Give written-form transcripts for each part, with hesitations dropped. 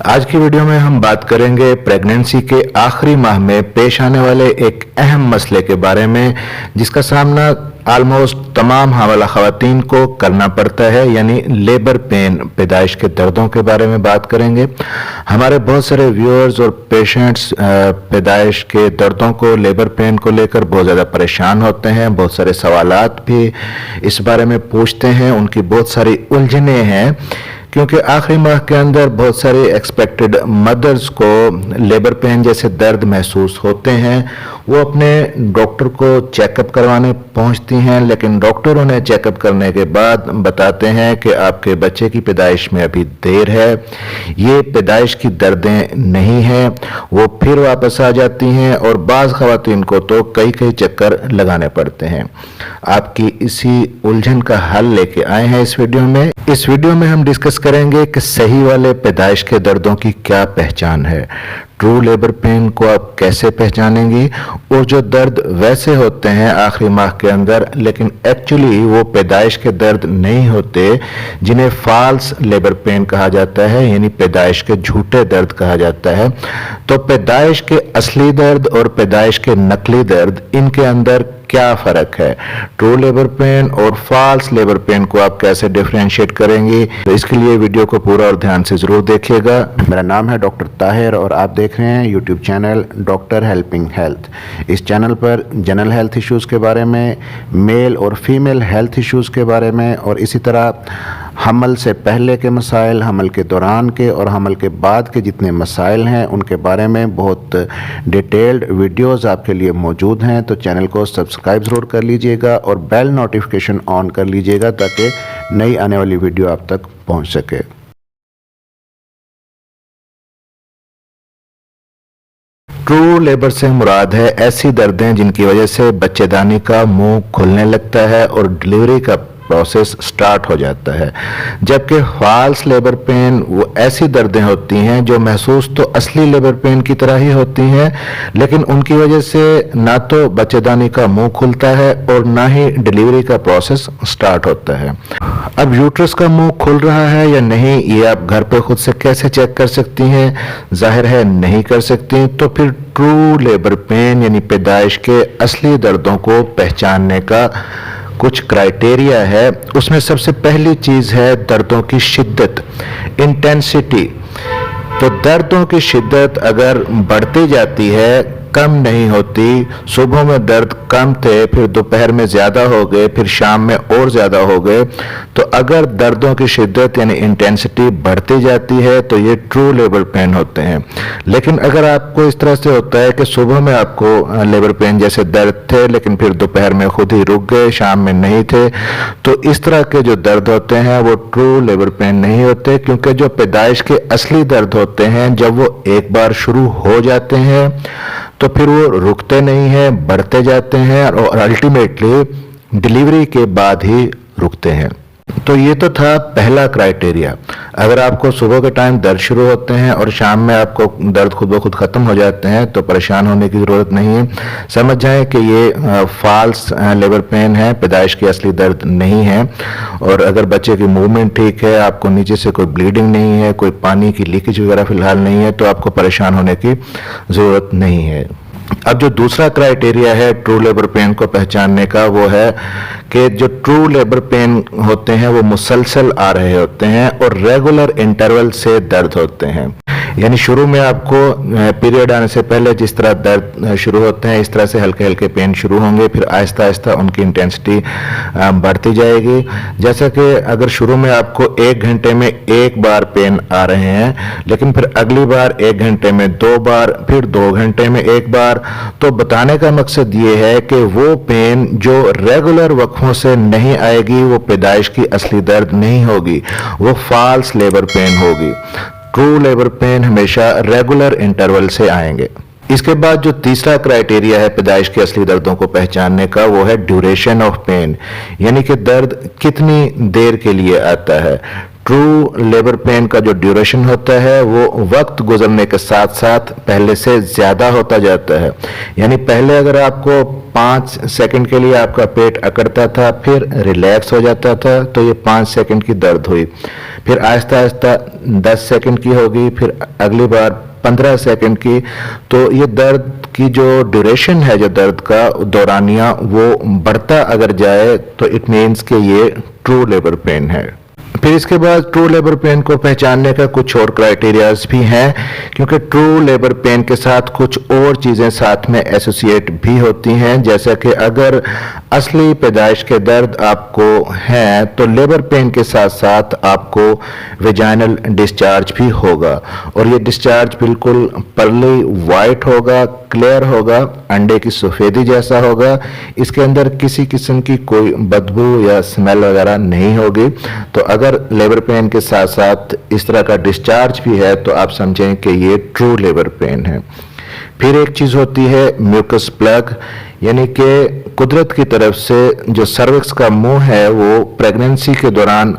आज की वीडियो में हम बात करेंगे प्रेगनेंसी के आखिरी माह में पेश आने वाले एक अहम मसले के बारे में, जिसका सामना ऑलमोस्ट तमाम हामला ख़वातीन को करना पड़ता है, यानी लेबर पेन, पैदाइश के दर्दों के बारे में बात करेंगे। हमारे बहुत सारे व्यूअर्स और पेशेंट्स पैदाइश के दर्दों को, लेबर पेन को लेकर बहुत ज़्यादा परेशान होते हैं, बहुत सारे सवालात भी इस बारे में पूछते हैं, उनकी बहुत सारी उलझनें हैं, क्योंकि आखिरी माह के अंदर बहुत सारे एक्सपेक्टेड मदर्स को लेबर पेन जैसे दर्द महसूस होते हैं। वो अपने डॉक्टर को चेकअप करवाने पहुंचती हैं, लेकिन डॉक्टर उन्हें चेकअप करने के बाद बताते हैं कि आपके बच्चे की पैदाइश में अभी देर है, ये पैदाइश की दर्दें नहीं हैं। वो फिर वापस आ जाती हैं और बाज़ ख़वातीन को तो कई कई चक्कर लगाने पड़ते हैं। आपकी इसी उलझन का हल लेके आए हैं इस वीडियो में। इस वीडियो में हम डिस्कस करेंगे कि सही वाले पैदाइश के दर्दों की क्या पहचान है, ट्रू लेबर पेन को आप कैसे पहचानेंगी, और जो दर्द वैसे होते हैं आखिरी माह के अंदर लेकिन एक्चुअली वो पैदाइश के दर्द नहीं होते, जिन्हें फॉल्स लेबर पेन कहा जाता है, यानी पैदाइश के झूठे दर्द कहा जाता है। तो पैदाइश के असली दर्द और पैदाइश के नकली दर्द, इनके अंदर क्या फ़र्क है, ट्रू लेबर पेन और फॉल्स लेबर पेन को आप कैसे डिफरेंशिएट करेंगे, तो इसके लिए वीडियो को पूरा और ध्यान से ज़रूर देखिएगा। मेरा नाम है डॉक्टर ताहिर और आप देख रहे हैं YouTube channel doctor helping health. इस चैनल पर जनरल हेल्थ इश्यूज़ के बारे में, मेल और फीमेल हेल्थ इश्यूज़ के बारे में, और इसी तरह हमल से पहले के मसाइल, हमल के दौरान के और हमल के बाद के जितने मसाइल हैं उनके बारे में बहुत डिटेल्ड वीडियोस आपके लिए मौजूद हैं। तो चैनल को सब्सक्राइब ज़रूर कर लीजिएगा और बेल नोटिफिकेशन ऑन कर लीजिएगा ताकि नई आने वाली वीडियो आप तक पहुंच सके। ट्रू लेबर से मुराद है ऐसी दर्दें जिनकी वजह से बच्चेदानी का मुंह खुलने लगता है और डिलीवरी का प्रोसेस स्टार्ट हो जाता है, जबकि फॉल्स लेबर पेन वो ऐसी दर्दें होती हैं जो महसूस तो असली लेबर पेन की तरह ही होती हैं, लेकिन उनकी वजह से ना तो बच्चेदानी का मुंह खुलता है और ना ही डिलीवरी का प्रोसेस स्टार्ट होता है। अब यूट्रस का मुंह खुल रहा है या नहीं, ये आप घर पे खुद से कैसे चेक कर सकती हैं? जाहिर है नहीं कर सकती। तो फिर ट्रू लेबर पेन यानी पैदाइश के असली दर्दों को पहचानने का कुछ क्राइटेरिया है। उसमें सबसे पहली चीज़ है दर्दों की शिद्दत, इंटेंसिटी। तो दर्दों की शिद्दत अगर बढ़ती जाती है, कम नहीं होती, सुबह में दर्द कम थे, फिर दोपहर में ज़्यादा हो गए, फिर शाम में और ज़्यादा हो गए, तो अगर दर्दों की शिद्दत यानी इंटेंसिटी बढ़ती जाती है तो ये ट्रू लेबर पेन होते हैं। लेकिन अगर आपको इस तरह से होता है कि सुबह में आपको लेबर पेन जैसे दर्द थे लेकिन फिर दोपहर में खुद ही रुक गए, शाम में नहीं थे, तो इस तरह के जो दर्द होते हैं वो ट्रू लेबर पेन नहीं होते, क्योंकि जो पैदाइश के असली दर्द होते हैं जब वो एक बार शुरू हो जाते हैं तो फिर वो रुकते नहीं हैं, बढ़ते जाते हैं और अल्टीमेटली डिलीवरी के बाद ही रुकते हैं। तो ये तो था पहला क्राइटेरिया। अगर आपको सुबह के टाइम दर्द शुरू होते हैं और शाम में आपको दर्द खुद ब खुद ख़त्म हो जाते हैं तो परेशान होने की ज़रूरत नहीं है। समझ जाएं कि ये फॉल्स लेबर पेन है, पैदाइश की असली दर्द नहीं है। और अगर बच्चे की मूवमेंट ठीक है, आपको नीचे से कोई ब्लीडिंग नहीं है, कोई पानी की लीकेज वगैरह फिलहाल नहीं है, तो आपको परेशान होने की ज़रूरत नहीं है। अब जो दूसरा क्राइटेरिया है ट्रू लेबर पेन को पहचानने का, वो है कि जो ट्रू लेबर पेन होते हैं वो मुसलसल आ रहे होते हैं और रेगुलर इंटरवल से दर्द होते हैं। यानी शुरू में आपको पीरियड आने से पहले जिस तरह दर्द शुरू होते हैं इस तरह से हल्के हल्के पेन शुरू होंगे, फिर आहिस्ता आहिस्ता उनकी इंटेंसिटी बढ़ती जाएगी। जैसा कि अगर शुरू में आपको 1 घंटे में 1 बार पेन आ रहे हैं, लेकिन फिर अगली बार 1 घंटे में 2 बार, फिर 2 घंटे में 1 बार, तो बताने का मकसद ये है कि वो पेन जो रेगुलर वक्फों से नहीं आएगी वो पैदाइश की असली दर्द नहीं होगी, वो फॉल्स लेबर पेन होगी। ट्रू लेबर पेन हमेशा रेगुलर इंटरवल से आएंगे। इसके बाद जो तीसरा क्राइटेरिया है पैदाइश के असली दर्दों को पहचानने का, वो है ड्यूरेशन ऑफ पेन, यानी कि दर्द कितनी देर के लिए आता है। ट्रू लेबर पेन का जो ड्यूरेशन होता है वो वक्त गुजरने के साथ साथ पहले से ज़्यादा होता जाता है। यानी पहले अगर आपको 5 सेकंड के लिए आपका पेट अकड़ता था, फिर रिलैक्स हो जाता था, तो ये 5 सेकंड की दर्द हुई। پھر آہستہ آہستہ 10 سیکنڈ کی ہوگی، پھر اگلی بار 15 سیکنڈ کی. تو یہ درد کی جو ڈیوریشن ہے، جو درد کا دورانیہ وہ بڑھتا اگر جائے تو اٹ مینس کہ یہ ٹرو لیبر پین ہے. پھر اس کے بعد ٹرو لیبر پین کو پہچاننے کا کچھ اور کرائٹیریاز بھی ہیں، کیونکہ ٹرو لیبر پین کے ساتھ کچھ اور چیزیں ساتھ میں ایسوسیٹ بھی ہوتی ہیں. جیسا کہ اگر اصلی پیدائش کے درد آپ کو ہیں تو لیبر پین کے ساتھ ساتھ آپ کو ویجائنل ڈسچارج بھی ہوگا، اور یہ ڈسچارج بالکل پرلی وائٹ ہوگا، کلیئر ہوگا، انڈے کی سفیدی جیسا ہوگا. اس کے اندر کسی قسم کی کوئی بدبو یا سمیل وغیرہ نہیں ہوگی. تو اگر لیبر پین کے ساتھ ساتھ اس طرح کا ڈسچارج بھی ہے تو آپ سمجھیں کہ یہ ٹرو لیبر پین ہے. پھر ایک چیز ہوتی ہے میوکس پلگ، یعنی کہ قدرت کی طرف سے جو سروکس کا منہ ہے وہ پریگننسی کے دوران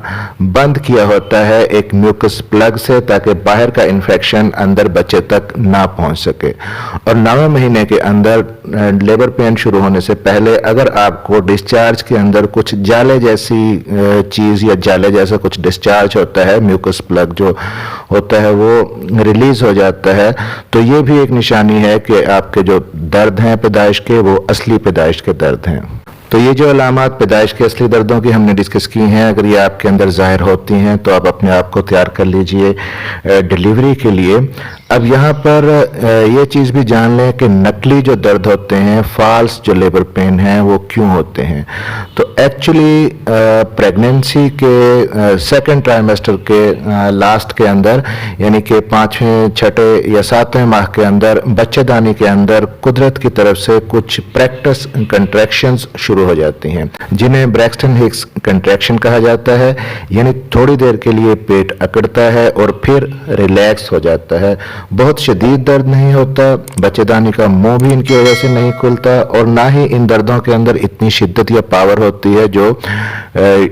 بند کیا ہوتا ہے ایک میوکس پلگ سے، تاکہ باہر کا انفیکشن اندر بچے تک نہ پہنچ سکے. اور 9ویں مہینے کے اندر لیبر پین شروع ہونے سے پہلے اگر آپ کو ڈسچارج کے اندر کچھ جالے جیسی چیز یا جالے جیسا کچھ ڈسچارج ہوتا ہے، میوکس پلگ جو ہوتا ہے وہ ریلیز ہو جاتا ہے، تو یہ بھی ایک نشانی ہے کہ آپ کے جو درد ہیں پیدائش کے وہ اصلی پیدائش کے درد ہیں. تو یہ جو علامات پیدائش کے اصلی دردوں کی ہم نے ڈسکس کی ہیں، اگر یہ آپ کے اندر ظاہر ہوتی ہیں تو آپ اپنے آپ کو تیار کر لیجئے ڈیلیوری کے لیے. اب یہاں پر یہ چیز بھی جان لیں کہ نقلی جو درد ہوتے ہیں، فالس جو لیبر پین ہیں، وہ کیوں ہوتے ہیں. تو ایکچولی پریگننسی کے سیکنڈ ٹرائمیسٹر کے لاسٹ کے اندر، یعنی کہ 5ویں، 6ٹھے یا 7ویں ماہ کے اندر بچہ دانی کے اندر قدرت کی طرف سے کچھ پریکٹس کنٹریکشنز شروع ہو جاتی ہیں، جنہیں بریکسٹن ہکس کنٹریکشن کہا جاتا ہے. یعنی تھوڑی دیر کے لیے پیٹ اکڑتا ہے اور پھر ریلیکس ہو جاتا ہے. بہت شدید درد نہیں ہوتا، بچے دانی کا منہ بھی ان کی وجہ سے نہیں کھلتا، اور نہ ہی ان دردوں کے اندر اتنی شدت یا پاور ہوتی ہے جو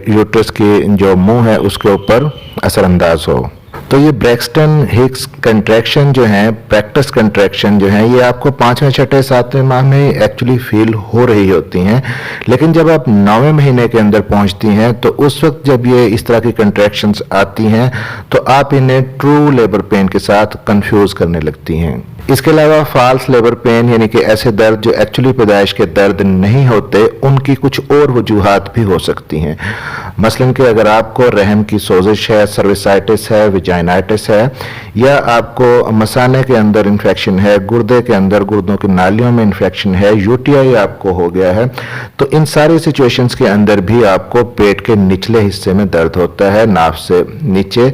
یوٹرس کی جو منہ ہے اس کے اوپر اثر انداز ہو. تو یہ بریکسٹن ہکس کنٹریکشن جو ہیں، پریکٹس کنٹریکشن جو ہیں، یہ آپ کو 5ویں، 6ٹھے، 7ویں ماہ میں ایکچولی فیل ہو رہی ہوتی ہیں. لیکن جب آپ 9ویں مہینے کے اندر پہنچتی ہیں تو اس وقت جب یہ اس طرح کی کنٹریکشنز آتی ہیں تو آپ انہیں ٹرو لیبر پین کے ساتھ کنفیوز کرنے لگتی ہیں. اس کے علاوہ فالس لیبر پین، یعنی کہ ایسے درد جو ایکچولی پیدائش کے درد نہیں ہوتے، ان کی کچھ اور وجوہات بھی ہو سکتی ہیں. مثلاً کہ اگر آپ کو رحم کی سوزش ہے، سروسائٹس ہے، ویجائنائٹس ہے، یا آپ کو مثانے کے اندر انفیکشن ہے، گردے کے اندر گردوں کی نالیوں میں انفیکشن ہے، UTI آپ کو ہو گیا ہے، تو ان ساری سچویشنز کے اندر بھی آپ کو پیٹ کے نچلے حصے میں درد ہوتا ہے، ناف سے نیچے،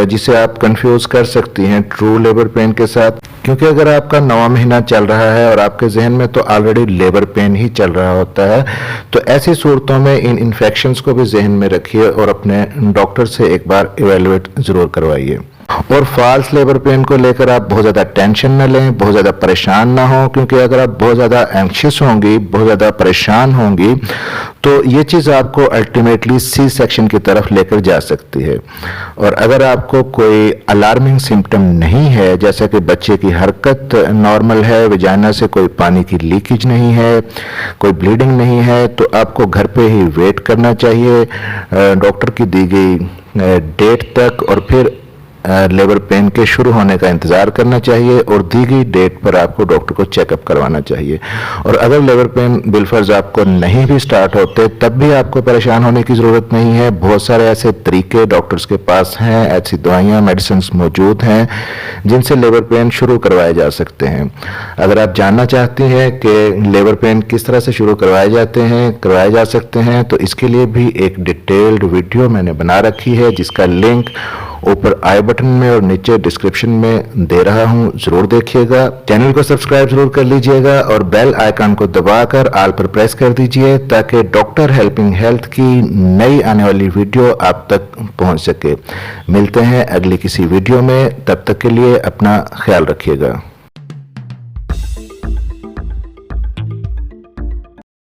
جسے آپ کنفیوز کر سکتی ہیں ٹرو لیبر پین کے ساتھ. کیونکہ اگر آپ کا 9واں مہینہ چل رہا ہے اور آپ کے ذہن میں تو آلریڈی لیبر پین ہی چل رہا ہوتا ہے، تو ایسی صورتوں میں ان انفیکشنز کو بھی ذہن میں رکھیے اور اپنے ڈاکٹر سے ایک بار ایویلویٹ ضرور کروائیے. اور فالس لیبر پین کو لے کر آپ بہت زیادہ ٹینشن نہ لیں، بہت زیادہ پریشان نہ ہوں، کیونکہ اگر آپ بہت زیادہ اینکشس ہوں گی، بہت زیادہ پریشان ہوں گی، تو یہ چیز آپ کو الٹیمیٹلی سی سیکشن کی طرف لے کر جا سکتی ہے. اور اگر آپ کو کوئی الارمنگ سمپٹم نہیں ہے، جیسا کہ بچے کی حرکت نارمل ہے، ویجائنا سے کوئی پانی کی لیکیج نہیں ہے، کوئی بلیڈنگ نہیں ہے، تو آپ کو گھر پہ ہی ویٹ کرنا چاہیے ڈاکٹر کی دی گئی ڈیٹ تک، اور پھر لیبر پین کے شروع ہونے کا انتظار کرنا چاہیے، اور دی گئی ڈیٹ پر آپ کو ڈاکٹر کو چیک اپ کروانا چاہیے. اور اگر لیبر پین بالفرض آپ کو نہیں بھی سٹارٹ ہوتے تب بھی آپ کو پریشان ہونے کی ضرورت نہیں ہے. بہت سارے ایسے طریقے ڈاکٹرز کے پاس ہیں، ایسی دوائیاں، میڈیسنز موجود ہیں جن سے لیبر پین شروع کروائے جا سکتے ہیں. اگر آپ جاننا چاہتی ہیں کہ لیبر پین کس طرح سے شروع کروائے جا سکتے ہیں تو اس کے لیے بھی ایک ڈیٹیلڈ ویڈیو میں نے بنا رکھی ہے، جس کا لنک اوپر آئی بٹن میں اور نیچے ڈسکرپشن میں دے رہا ہوں، ضرور دیکھیے گا. چینل کو سبسکرائب ضرور کر لیجئے گا اور بیل آئیکن کو دبا کر آل پر پریس کر دیجئے تاکہ ڈاکٹر ہیلپنگ ہیلتھ کی نئی آنے والی ویڈیو آپ تک پہنچ سکے. ملتے ہیں اگلی کسی ویڈیو میں، تب تک کے لیے اپنا خیال رکھیے گا.